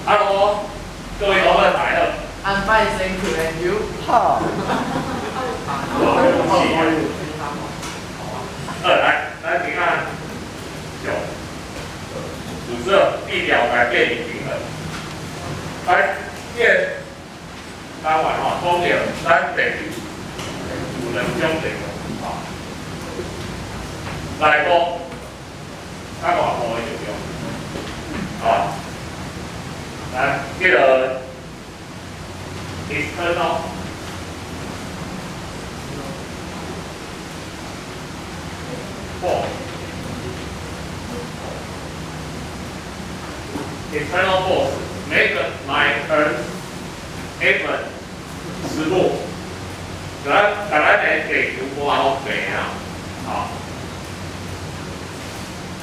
Hello，各位同学来了。I'm fine, thank you. And you? 好。来，请看9，主色地表改变与平衡。来，电单完吼，讲到咱地球有2种地方啊，内部甲外部的地方啊，来，这个 external。 force. External force make my earth even 10步，咱的地球我好平啊，好，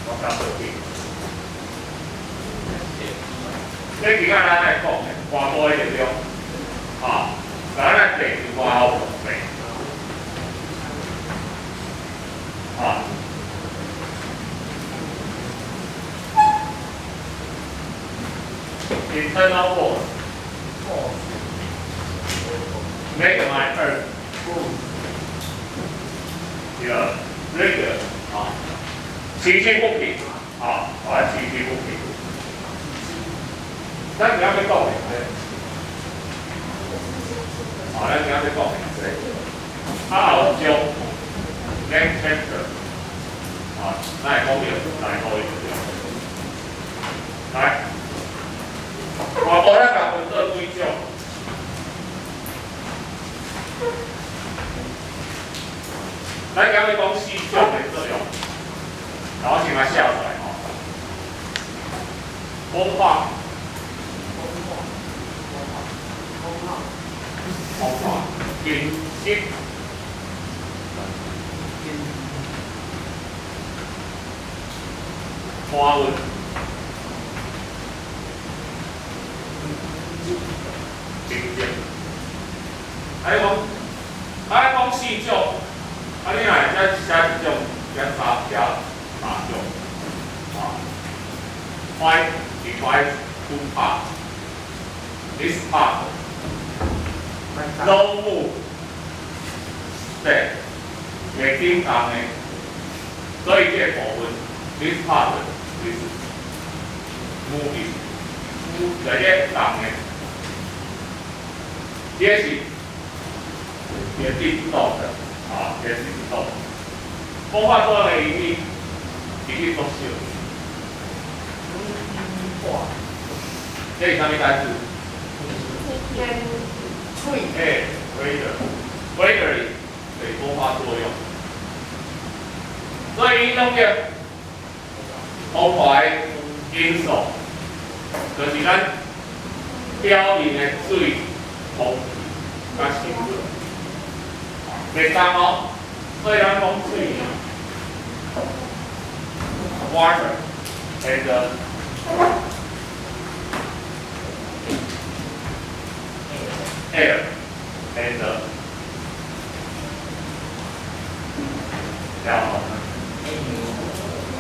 我讲对去。这几个咱来讲的，外部的力量，啊，咱的地球我好平，啊。 Internal force make my earth这个 regular 啊，崎岖不平啊，崎岖不平。咱今仔要讲的咱今仔要讲的后将 next chapter 咱会讲到内部的来。 外部咱甲分做几种，咱今日讲4种的作用，然后先来写出来吼。风化，金息，花纹。 讲4种，你若再写1种，写3种，啊 ，Five divides 2 parts. This part no move, stay， 袂叮当的，所以这部分 this part is moving， 在这动的，这是。 也是不动的，啊，也是不动。风化多的引力缩小。这是什么单词？Radially 对风化作用。所以农业风化的因素，就是咱表面的水、空气、甲湿润。 袂当哦，所以咱讲水，water and air and 然后，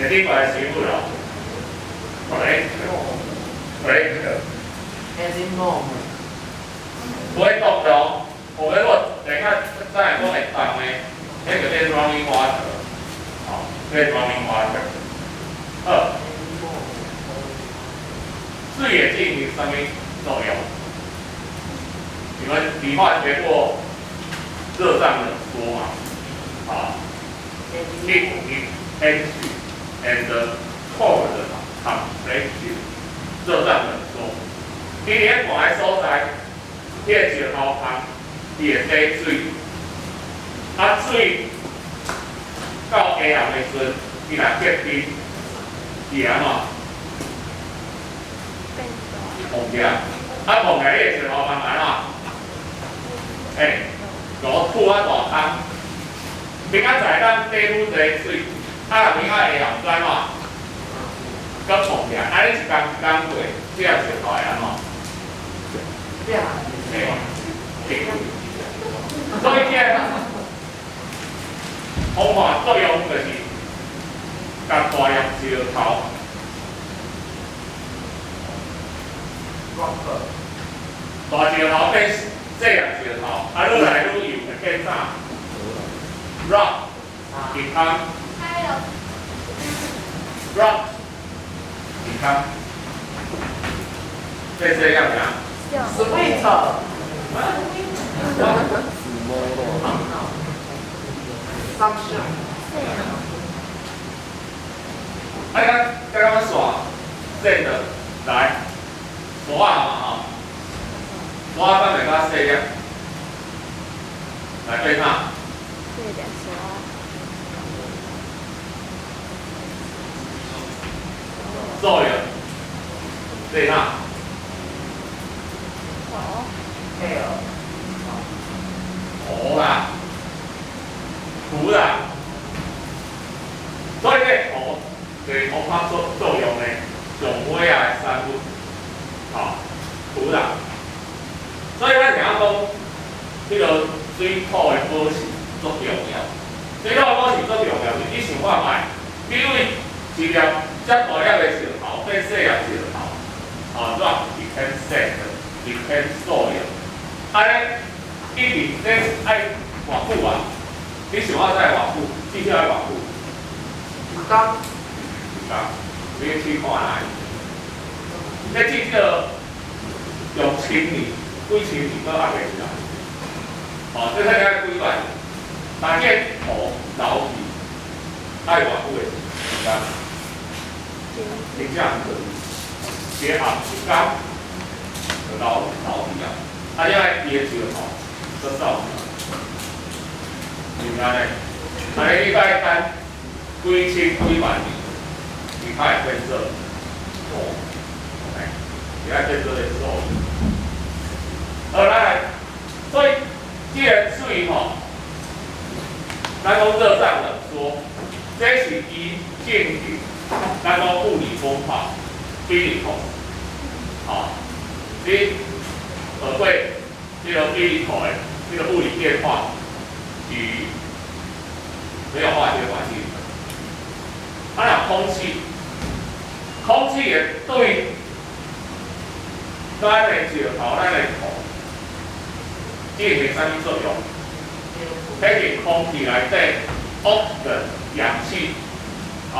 另外是不了 ，correct， As in normal. 不会动的哦。我们如果等一下再讲会动的，那个叫 running water， 好，叫 running water。视野进行什么作用？你化学过热胀冷缩嘛？啊 ，heat and cold compression， 热胀冷缩。你连看的所在，迄个石头旁。 伊会滴水，水到下暗的时阵，伊若结冰，伊安怎？膨起来，膨起来，你石头旁安怎？落土大汤，明仔载咱滴愈多水，明仔下暗怎怎？搁膨起来，你一工过，这石头会安怎？所以这风化作用就是甲大叶石头 Rock. 大石头变细粒石头，啊，愈来愈幼，会变啥 ？Rock become rock become 变这样样。Sweet. 上升。刚刚耍这个来，耍嘛哈，耍翻来较细粒，来对它。作用，对它。土啦，土啦，所以咧土就是土发作用咧，上尾啊的产物，吼，土啦。所以咱听讲，迄个水土的保持足重要。水土的保持足重要，就是你想看卖，比如一粒遮大粒的石头变细粒石头，啊，rock became sand became soil， 安尼。一定这爱偌久啊？你想要再偌久，至少要偌久。一缸。你去看来，你至少用千年、几千年都还袂出来。哦，这睇下几摆，但这土老去，爱偌久的时间，真正很可以。结合一缸，就老去啊，啊，你爱椰子头。做扫帚，是安尼。安尼你摆等几千几万年，你才会变做土，你爱变做个土。好来，所以既然水吼，咱讲热胀冷缩，这是伊进行咱讲物理风化 physical， 好，你学会这个 physical 的。这个物理变化与没有化学环境，还有空气，空气也对咱的石头、咱的土进行什么作用？迄个空气内底 oxygen 氧气啊，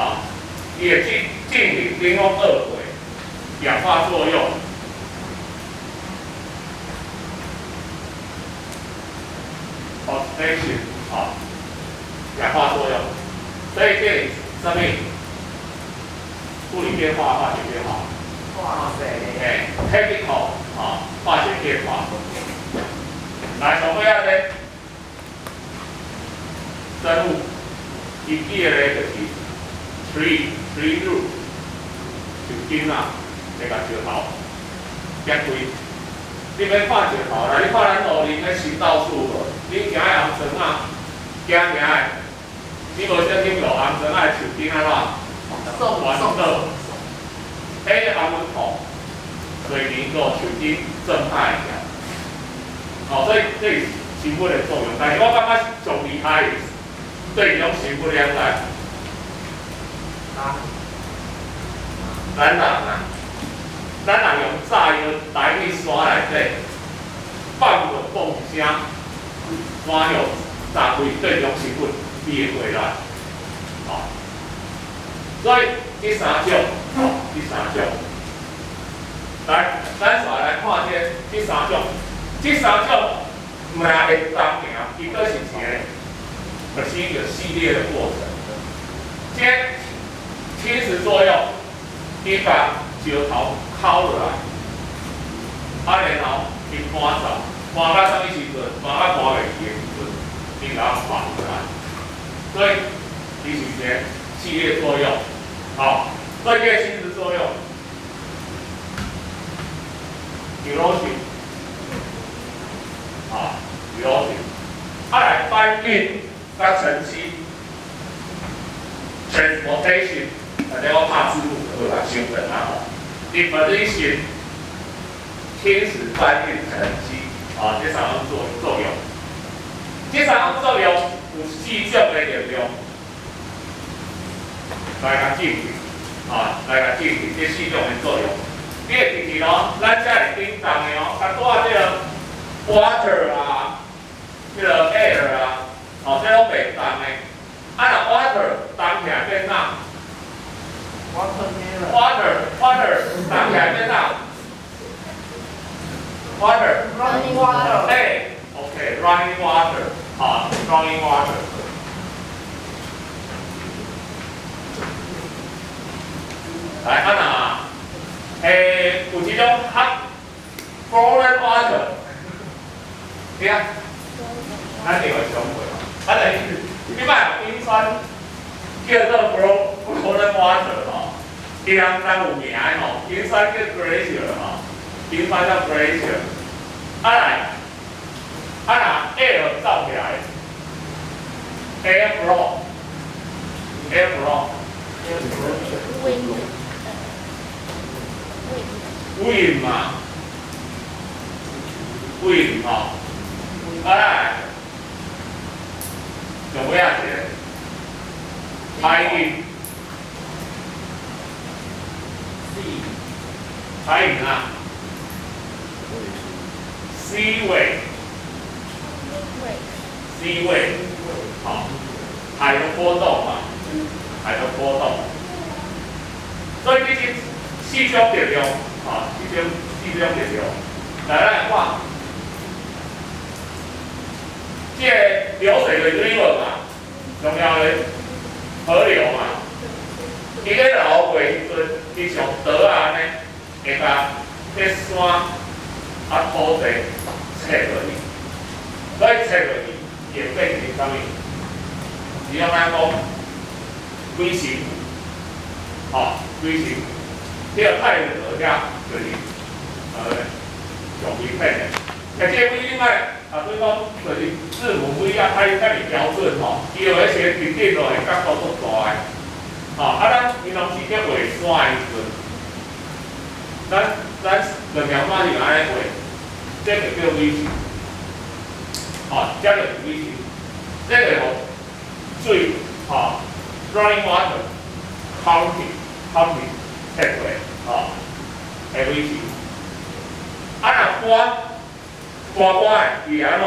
也进行零用二轨氧化作用。oxidation 啊，氧化作用，所以这里上面物理变化、化学变化，哇塞！哎 ，chemical 啊，化学变化。来，上尾仔咧，生物伊记个咧就是 tree root， 树根啊，这个石头结堆。你免看石头啦，你看咱路林咧行道树无？你行喺红绳啊，行诶，你无小心落红绳啊，树根安怎？弯倒，迄个红纹土，水泥个树根正派个。哦，所以这是成本的作用，但是我感觉上厉害的，对这种成本了解。咱人啊。咱人用炸药来去山内底放个风声，山药炸开对中成本比会回来，哦，所以这三种，这三种，来，咱先来看这三种，这三种唔系会当行，伊个是一个一个系列的过程。这侵蚀作用，伊把石头敲落来，然后去搬走，搬到什么时阵？搬到搬袂记的时阵，伊甲放出来。所以，伊是一个系列作用，好，所以这个侵蚀作用 ，erosion， 啊 ，erosion， 来搬运甲沉积 ，transportation， 大家我拍字幕就好啦，伤笨啊吼。Deposition 侵蚀、搬运、沉积，啊，这三种作用，这三种作用有四种的力量来甲进行，啊，来甲进行这四种的作用。你会记住咯，咱遮里 water 啊，迄个 air 啊，哦，这拢袂当的。啊，若 water 当起来变哪 ？water 当起来变哪 ？water running water，哎 ，OK，running water， 好 ，running water。来，啊那，有一种 hot frozen water， 对啊，咱另外讲过嘛，啊，等于你买冰川叫做 frozen water 吼，伊人咱有名的吼，冰川叫 glacier 吼，冰川叫 glacier， 啊来，啊那 air 走起来 ，air flow，air flow。wind 嘛，wind 吼，啊来，上尾仔一个海云，海云啊 ，sea wave，sea wave， 好，海的波动嘛，海的波动，所以这些四种力量。啊，四种力量，来咱看，这个流水的 river 嘛，重要的河流嘛，伊咧流过时阵，伊上倒啊呢，会甲迄山啊土地切落去，所以切落去会变成啥物？是用咱讲微型，吼，微型。这个太阳落遐就是上微片的，而这微你卖啊，对讲就是字母微啊，太标准吼，伊有迄些直接落的角度足大的，吼啊咱平常时叫画山的时阵，咱两条线是安尼画，这个叫微型，吼，这个是微型，这个吼水吼 running water counting。切过，吼，会维持。啊，若搬的，伊安怎？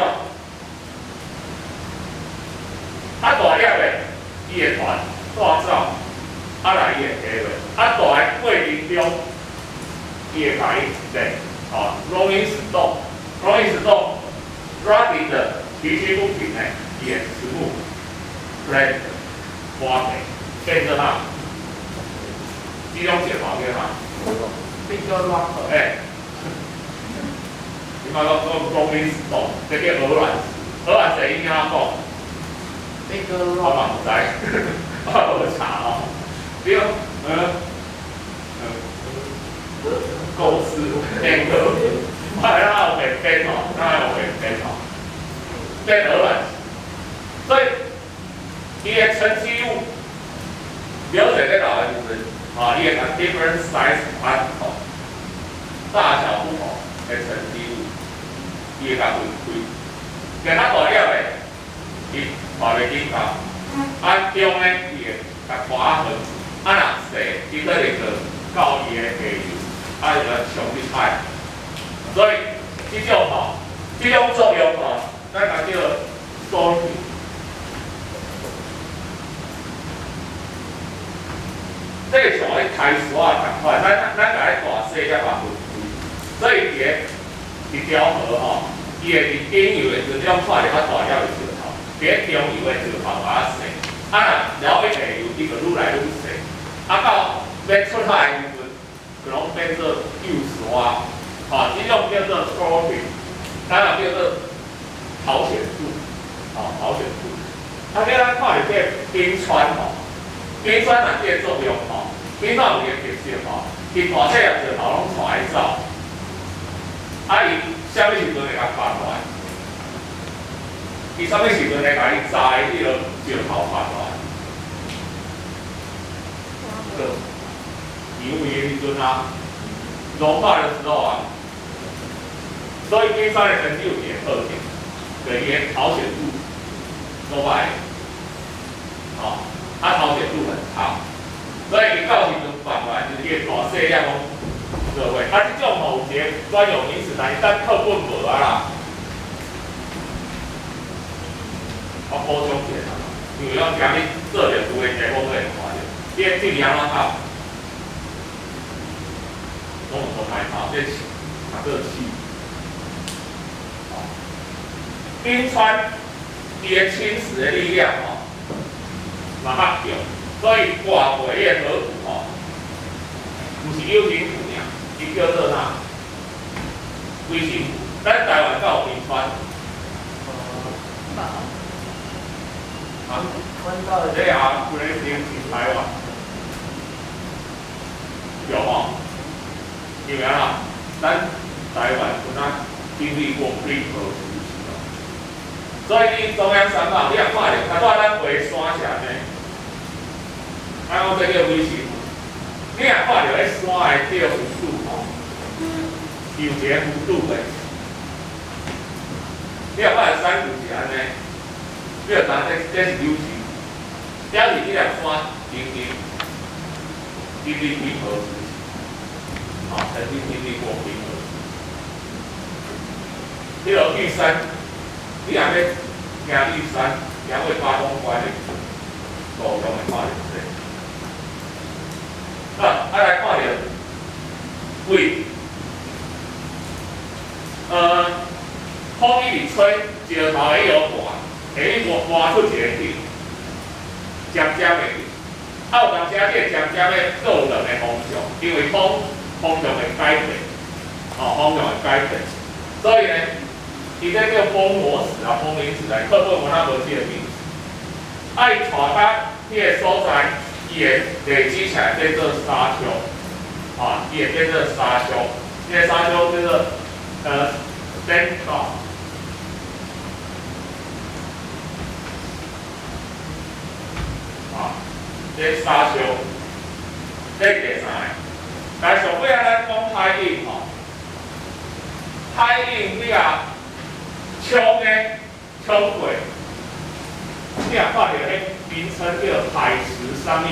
啊，大粒的，伊会传带走，啊来伊会下落。啊，大的过程中，伊会甲伊对，吼 ，rolling stone running 的崎岖不平的，伊会持木 ，flat 滑平，变做哪？这种解法叫啥？bigger rocker， 哎，你嘛讲rolling stone， 这叫鹅卵石，鹅卵石应该怎讲 bigger 我 rocker， 嘛唔知，我有查哦。对，构思变个，我还让它变变哦，让它变变哦，变鹅卵石，所以伊个沉积物流水在哪里？就是。啊，伊会甲 different size particle 大小不同的沉积物，伊会甲分开。其他大粒的，伊画袂紧到，啊中呢，伊会甲划分，啊若细，伊可能就到伊的下游，啊就上去海。所以这种吼，这种作用吼，咱讲叫 sorting。这个像咧开锁啊同款，咱甲迄大细才把分开，所以一条河吼，伊会伫顶游的时阵，种看着较大了的石头，伫中游的石头较细，啊若了去下游，伊就愈来愈细，啊到要出海的时阵，就拢变做幼山，吼，这种叫做 sorting， 咱也叫做淘选柱，吼淘选柱，啊，叫咱看着这冰川吼。冰川若这个作用吼，冰川有一个特性吼，伊大细粒石头拢带走，啊伊啥物时阵会甲翻落来？伊啥物时阵会甲伊摘迄个石头翻落来？牛尾的时阵啊，融化的时候啊，所以冰川的沉积有一个特性，就是伊的淘选度都歹，吼。它淘选度很差，所以你到时阵翻来就是越大细粒讲，各位，啊，这种吼有一个专有名词，但是咱课本无啊啦，补充一下，因为我今日做着有诶题目都会看着，你诶字安怎读？拢有同来考，这这气。冰川伊诶侵蚀诶力量嘛较强，所以挂过伊诶河谷不是有形湖尔，伊叫做啥？微型湖。咱台湾敢有冰川？They are grazing in Taiwan。有吼？有影啦，咱台湾有哪经历过冰河时期所以你中央山脉，你也看着，啊，带咱回山下呢，我这叫微型湖。你也看着迄山的这个弧度有一个弧度的。你也看着山谷是安尼，你就知这是流形。表示这条山经历冰河时期，曾经经历过冰河时期。你落玉山，你若要行玉山，行过八公关的路中会看到这。来看到为风一直吹，石头会有刮，会刮出一个顶。尖尖的，有当时啊，这尖尖的各有两个方向，因为风向会改变，方向会改变，所以呢，伊这叫风磨石啊，风林石来，课本我那无记个名字。伊带到迄个所在，伊会累积起来变做沙丘，伊会变做沙丘，这个沙丘叫做sandstone。这沙丘，这第三个。但上尾咱讲海印海印你啊，冲过，你也看到迄名称叫海蚀啥物的？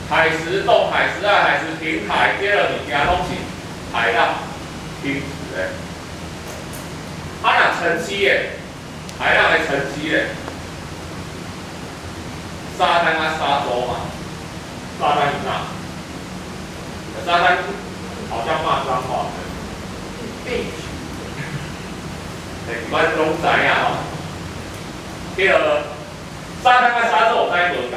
海蚀洞、海蚀岸、海蚀平台，这个物件拢是海浪侵蚀的。若沉积的，海浪会沉积的。沙滩啊，沙洲嘛，沙滩以上，沙滩好像骂脏话。beach。一般拢知影迄个沙滩啊，沙洲有哪无共？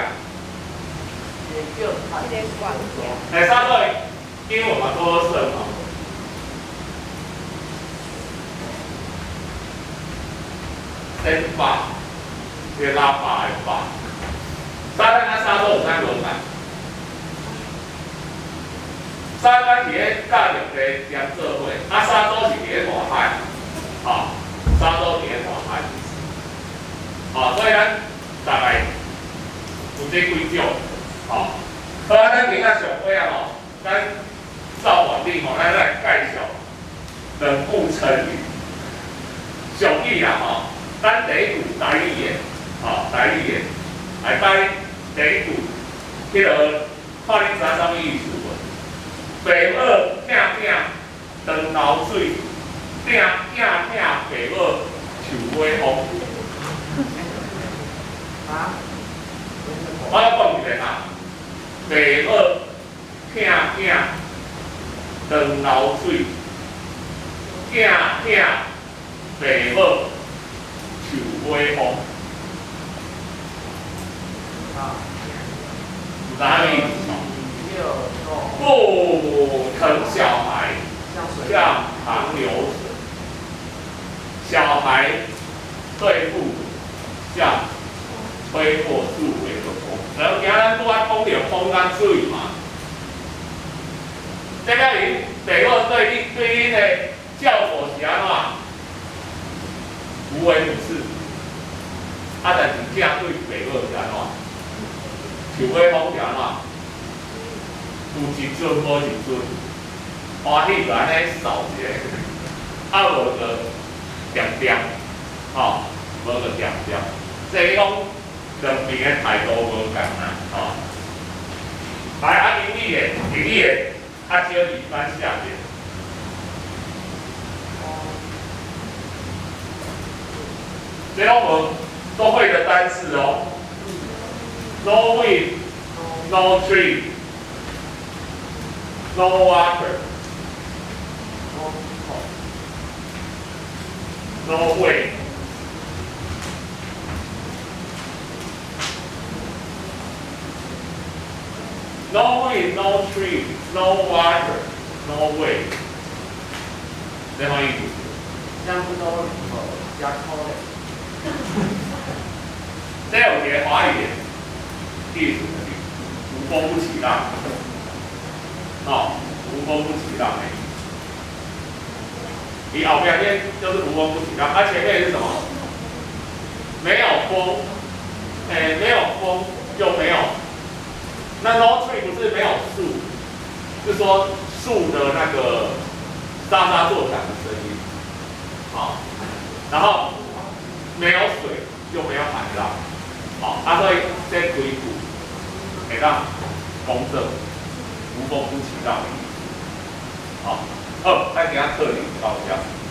沙洲英文嘛，ocean嘛。sandbar，这个拉粑的粑。沙滩啊，沙洲有哪无共？沙滩伫咧大陆地兼做伙，沙洲是伫咧大海，沙洲伫咧大海，所以咱大概有这几种，咱今仔上尾咱照惯例咱来介绍人物成语。俗语咱第一句台语的，台语的，来带第一句，看你知啥物意思无？爸母囝囝长流水，囝囝爸母树尾风。我要讲一遍爸母囝囝长流水，囝囝爸母树尾风。有啥意思？父母疼小孩，像长流水；小孩对父母，像吹过树尾的风。然后今仔拄仔讲到风跟水嘛，这个爸母对你的教导是安怎？无微不至，但是囝对爸母是安怎？树尾风是安怎？有一尊无一尊，欢喜就安尼扫一下，无就点点，无就点点。这讲两边的态度无共来，英语的，少二番下面。这种我们都会的单词哦。No wind, no tree, no water, no way. No wind, no tree, no water, no way. 这番意思。这样不都加扣嘞？这有些华语意思无风不起浪，无风不起浪的。你后边边就是无风不起浪，它前面是什么？没有风，没有风就没有。那 no tree 不是没有树，是说树的那个沙沙作响的声音，然后没有水就没有海浪，所以这几句会让公正无风不起浪的意思。好，咱今仔课程到这。